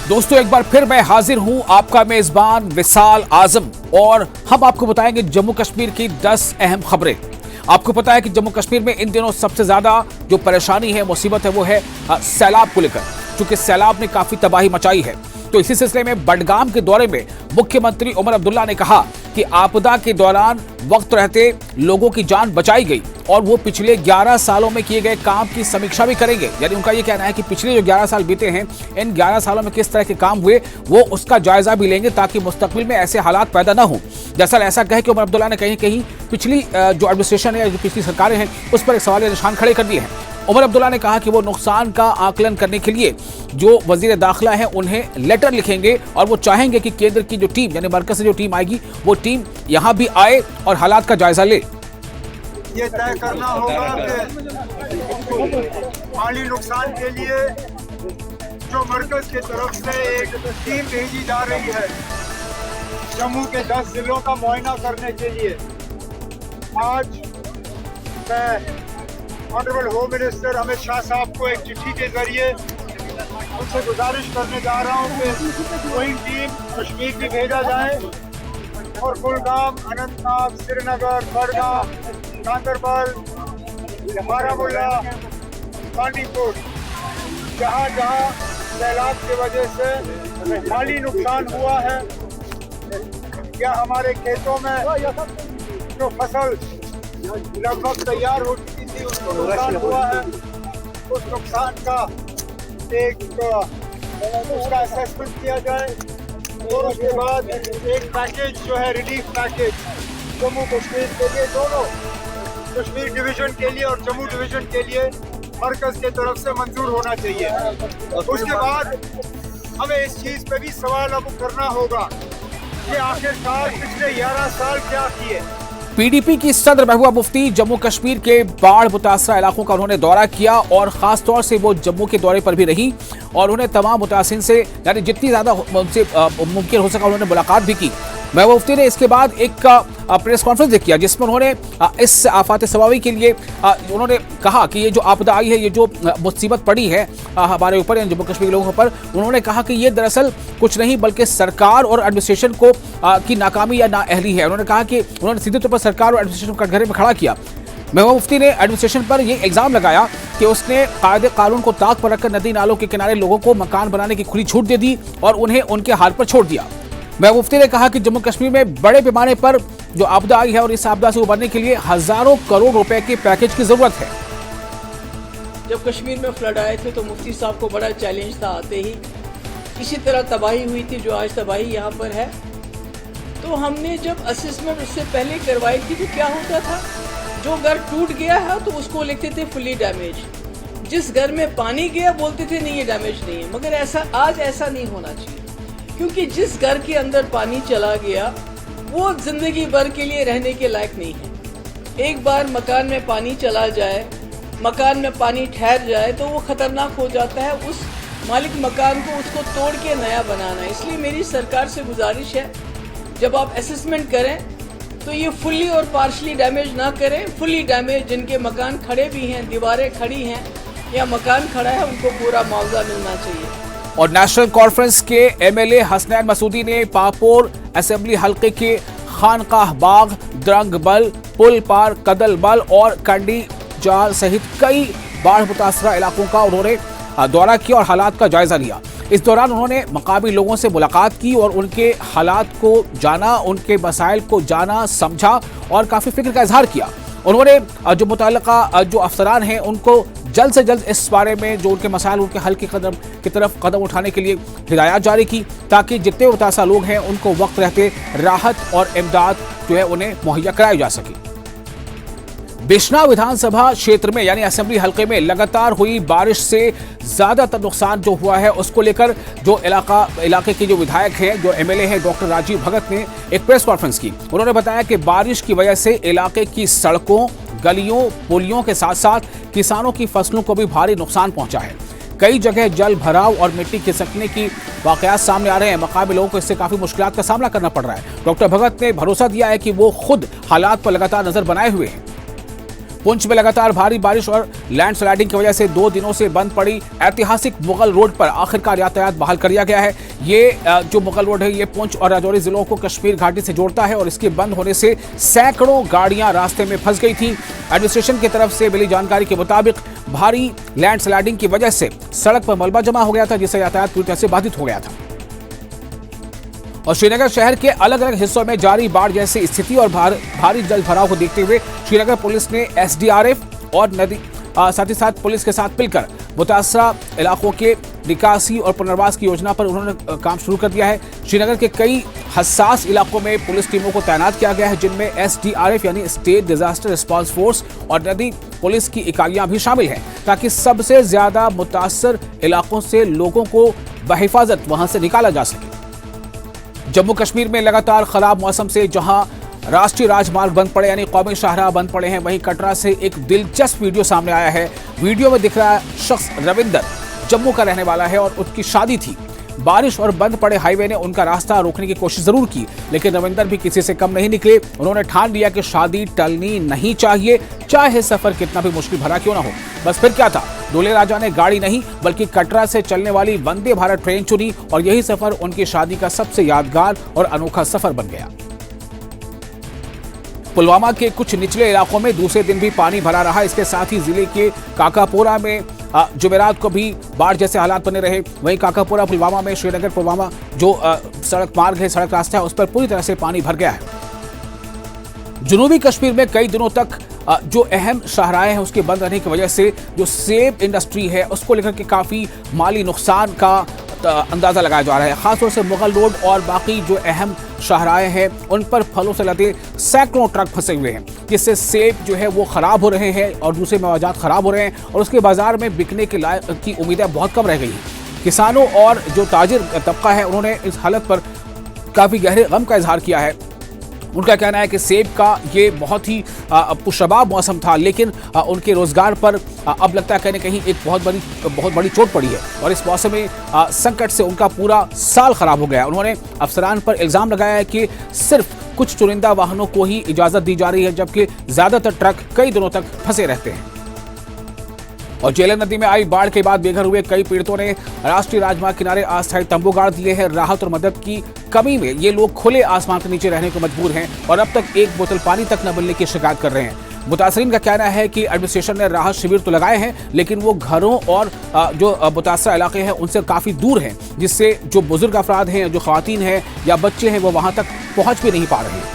दोस्तों एक बार फिर मैं हाजिर हूं आपका मेजबान विशाल आजम और हम आपको बताएंगे जम्मू कश्मीर की 10 अहम खबरें। आपको पता है कि जम्मू कश्मीर में इन दिनों सबसे ज्यादा जो परेशानी है, मुसीबत है, वो है सैलाब को लेकर, क्योंकि सैलाब ने काफी तबाही मचाई है। तो इसी सिलसिले में बडगाम के दौरे में मुख्यमंत्री उमर अब्दुल्ला ने कहा कि आपदा के दौरान वक्त रहते लोगों की जान बचाई गई और वो पिछले 11 सालों में किए गए काम की समीक्षा भी करेंगे। यानी उनका ये कहना है कि पिछले जो 11 साल बीते हैं, इन 11 सालों में किस तरह के काम हुए वो उसका जायजा भी लेंगे, ताकि मुस्तकबिल में ऐसे हालात पैदा ना हो। दरअसल ऐसा कहे कि उमर अब्दुल्ला ने कहीं कहीं पिछली जो एडमिनिस्ट्रेशन है, जो पिछली सरकारें हैं, उस पर एक सवाल निशान खड़े कर दिए हैं। उमर अब्दुल्ला ने कहा कि वो नुकसान का आकलन करने के लिए जो वजीर दाखिला है उन्हें लेटर लिखेंगे और वो चाहेंगे कि केंद्र की जो टीम यानी मरकज से जो टीम आएगी वो टीम यहाँ भी आए और हालात का जायजा ले। ये तय करना होगा कि माली नुकसान के लिए जो मरकज की तरफ से एक टीम भेजी जा रही है जम्मू के 10 जिलों का मुआयना करने के लिए। आज मैं honourable home minister Amit Shah साहब को एक चिट्ठी के जरिए उनसे गुजारिश करने जा रहा हूँ कि कोई टीम कश्मीर भी भेजा जाए और कुलगाम, अनंतनाग, श्रीनगर, बडगाम, गांदरबल, बारामूला, बांदीपुर, जहाँ जहाँ सैलाब की वजह से माली नुकसान हुआ है या हमारे खेतों में जो फसल लगभग तैयार हो चुकी थी उसको नुकसान हुआ है, उस नुकसान का उसका असेसमेंट किया जाए और उसके बाद एक पैकेज जो है रिलीफ पैकेज जम्मू कश्मीर के लिए, दोनों कश्मीर डिवीजन के लिए और जम्मू डिवीजन के लिए मरकज के तरफ से मंजूर होना चाहिए। उसके बाद हमें इस चीज़ पे भी सवाल अब करना होगा कि आखिरकार पिछले 11 साल क्या किए। पीडीपी की सदर महबूबा मुफ्ती जम्मू कश्मीर के बाढ़ मुतासरा इलाकों का उन्होंने दौरा किया और खास तौर से वो जम्मू के दौरे पर भी रही और उन्हें तमाम मुतासिन से यानी जितनी ज्यादा उनसे मुमकिन हो सका उन्होंने मुलाकात भी की। महबूबा मुफ्ती ने इसके बाद एक प्रेस कॉन्फ्रेंस किया जिसमें उन्होंने इस आफात सबावी के लिए उन्होंने कहा कि ये जो आपदा आई है, ये जो मुसीबत पड़ी है हमारे ऊपर जम्मू कश्मीर के लोगों पर, उन्होंने कहा कि ये दरअसल कुछ नहीं बल्कि सरकार और एडमिनिस्ट्रेशन को की नाकामी या नाअहली है। उन्होंने कहा कि उन्होंने सीधे तौर पर सरकार और एडमिनिस्ट्रेशन को कटघरे में खड़ा किया। महबूबा मुफ्ती ने एडमिनिस्ट्रेशन पर यह इल्जाम लगाया कि उसने कायदे कानून को ताक पर रखकर नदी नालों के किनारे लोगों को मकान बनाने की खुली छूट दे दी और उन्हें उनके हाल पर छोड़ दिया। महबूबा मुफ्ती ने कहा कि जम्मू कश्मीर में बड़े पैमाने पर जो आपदा आई है और इस आपदा से उबरने के लिए हजारों करोड़ रुपए के पैकेज की जरूरत है। जब कश्मीर में फ्लड आए थे तो मुफ्ती साहब को बड़ा चैलेंज था, आते ही इसी तरह तबाही हुई थी जो आज तबाही यहाँ पर है। तो हमने जब असेसमेंट उससे पहले करवाई थी तो क्या होता था, जो घर टूट गया है तो उसको लिखते थे फुली डैमेज, जिस घर में पानी गया बोलते थे नहीं ये डैमेज नहीं है। मगर आज ऐसा नहीं होना चाहिए, क्योंकि जिस घर के अंदर पानी चला गया वो जिंदगी भर के लिए रहने के लायक नहीं है। एक बार मकान में पानी चला जाए, मकान में पानी ठहर जाए तो वो खतरनाक हो जाता है। उस मालिक मकान को उसको तोड़ के नया बनाना है। इसलिए मेरी सरकार से गुजारिश है, जब आप असेसमेंट करें तो ये फुल्ली और पार्शली डैमेज ना करें। फुल्ली डैमेज जिनके मकान खड़े भी हैं, दीवारें खड़ी हैं या मकान खड़ा है, उनको पूरा मुआवजा मिलना चाहिए। और नेशनल कॉन्फ्रेंस के एमएलए हसनैन मसूदी ने पापोर असेंबली हल्के के खानकाह बाग, द्रंगबल, पुल पार, कदलबल और कंडी जाल सहित कई बाढ़ मुतासरा इलाकों का उन्होंने दौरा किया और हालात का जायजा लिया। इस दौरान उन्होंने मकामी लोगों से मुलाकात की और उनके हालात को जाना, उनके मसाइल को जाना, समझा और काफी फिक्र का इजहार किया। उन्होंने जो मुतल्लिका जो अफसरान हैं उनको जल्द से जल्द इस बारे में जो उनके मसाइल, उनके हल की तरफ कदम उठाने के लिए हिदायत जारी की, ताकि जितने मुतासरा लोग हैं उनको वक्त रहते राहत और इमदाद जो है उन्हें मुहैया कराई जा सके। बिश्नाह विधानसभा क्षेत्र में यानी असेंबली हल्के में लगातार हुई बारिश से ज्यादातर नुकसान जो हुआ है उसको लेकर जो इलाके के जो विधायक हैं, जो एमएलए हैं, डॉक्टर राजीव भगत ने एक प्रेस कॉन्फ्रेंस की। उन्होंने बताया कि बारिश की वजह से इलाके की सड़कों, गलियों, पुलियों के साथ साथ किसानों की फसलों को भी भारी नुकसान पहुंचा है। कई जगह जल भराव और मिट्टी खिसकने की वाकयात सामने आ रहे हैं। मकामी लोगों को इससे काफी मुश्किलात का सामना करना पड़ रहा है। डॉक्टर भगत ने भरोसा दिया है कि वो खुद हालात पर लगातार नजर बनाए हुए हैं। पुंछ में लगातार भारी बारिश और लैंडस्लाइडिंग की वजह से 2 दिनों से बंद पड़ी ऐतिहासिक मुगल रोड पर आखिरकार यातायात बहाल कर दिया गया है। ये जो मुगल रोड है ये पुंछ और राजौरी जिलों को कश्मीर घाटी से जोड़ता है और इसके बंद होने से सैकड़ों गाड़ियां रास्ते में फंस गई थी। एडमिनिस्ट्रेशन की तरफ से मिली जानकारी के मुताबिक भारी लैंडस्लाइडिंग की वजह से सड़क पर मलबा जमा हो गया था, जिससे यातायात पूरी तरह से बाधित हो गया था। और श्रीनगर शहर के अलग अलग हिस्सों में जारी बाढ़ जैसी स्थिति और भारी जल भराव को देखते हुए श्रीनगर पुलिस ने एसडीआरएफ और नदी साथ ही साथ पुलिस के साथ मिलकर मुतासरा इलाकों के निकासी और पुनर्वास की योजना पर उन्होंने काम शुरू कर दिया है। श्रीनगर के कई हसास इलाकों में पुलिस टीमों को तैनात किया गया है, जिनमें एसडीआरएफ यानी स्टेट डिजास्टर रिस्पांस फोर्स और नदी पुलिस की इकाइयां भी शामिल हैं, ताकि सबसे ज्यादा मुतासर इलाकों से लोगों को बहिफाजत वहां से निकाला जा सके। जम्मू कश्मीर में लगातार खराब मौसम से जहां राष्ट्रीय राजमार्ग बंद पड़े यानी कौमी शाहराह बंद पड़े हैं, वहीं कटरा से एक दिलचस्प वीडियो सामने आया है। वीडियो में दिख रहा शख्स रविंदर जम्मू का रहने वाला है और उसकी शादी थी। बारिश और बंद पड़े हाईवे ने उनका रास्ता रोकने की कोशिश जरूर की, लेकिन रविंदर भी किसी से कम नहीं निकले। उन्होंने ठान लिया कि शादी टलनी नहीं चाहिए, चाहे सफर कितना भी मुश्किल भरा क्यों ना हो। बस फिर क्या था, दूल्हे राजा ने गाड़ी नहीं बल्कि कटरा से चलने वाली वंदे भारत ट्रेन चुनी और यही सफर उनकी शादी का सबसे यादगार और अनोखा सफर बन गया। पुलवामा के कुछ निचले इलाकों में दूसरे दिन भी पानी भरा रहा। इसके साथ ही जिले के काकापोरा में जुमेरात को भी बाढ़ जैसे हालात बने रहे। वहीं काकापोरा पुलवामा में श्रीनगर पुलवामा जो सड़क मार्ग है, सड़क रास्ता है, उस पर पूरी तरह से पानी भर गया है। जनूबी कश्मीर में कई दिनों तक जो अहम शाहराहें हैं उसके बंद रहने की वजह से जो सेब इंडस्ट्री है उसको लेकर के काफी माली नुकसान का अंदाजा लगाया जा रहा है। खासतौर से मुगल रोड और बाकी जो अहम शाहराहें हैं उन पर फलों से लदे सैकड़ों ट्रक फंसे हुए हैं, जिससे सेब जो है वो खराब हो रहे हैं और दूसरे मेवाजात खराब हो रहे हैं और उसके बाजार में बिकने के लायक की उम्मीदें बहुत कम रह गई हैं। किसानों और जो ताजिर तबका है उन्होंने इस हालत पर काफी गहरे गम का इजहार किया है। उनका कहना है कि सेब का ये बहुत ही पुशबाब मौसम था, लेकिन उनके रोजगार पर अब लगता है कहीं न कहीं एक बहुत बड़ी चोट पड़ी है और इस मौसम में संकट से उनका पूरा साल खराब हो गया। उन्होंने अफसरान पर इल्जाम लगाया है कि सिर्फ कुछ चुनिंदा वाहनों को ही इजाजत दी जा रही है, जबकि ज्यादातर ट्रक कई दिनों तक फंसे रहते हैं। और झेलम नदी में आई बाढ़ के बाद बेघर हुए कई पीड़ितों ने राष्ट्रीय राजमार्ग किनारे अस्थायी तंबू गाड़ दिए हैं। राहत और मदद की कमी में ये लोग खुले आसमान के नीचे रहने को मजबूर हैं और अब तक एक बोतल पानी तक न मिलने की शिकायत कर रहे हैं। मुतासरीन का कहना है कि एडमिनिस्ट्रेशन ने राहत शिविर तो लगाए हैं, लेकिन वो घरों और जो मुतासरा इलाके हैं उनसे काफी दूर हैं, जिससे जो बुजुर्ग अफराद हैं, जो खवातीन हैं या बच्चे हैं वो वहां तक पहुंच भी नहीं पा रहे हैं।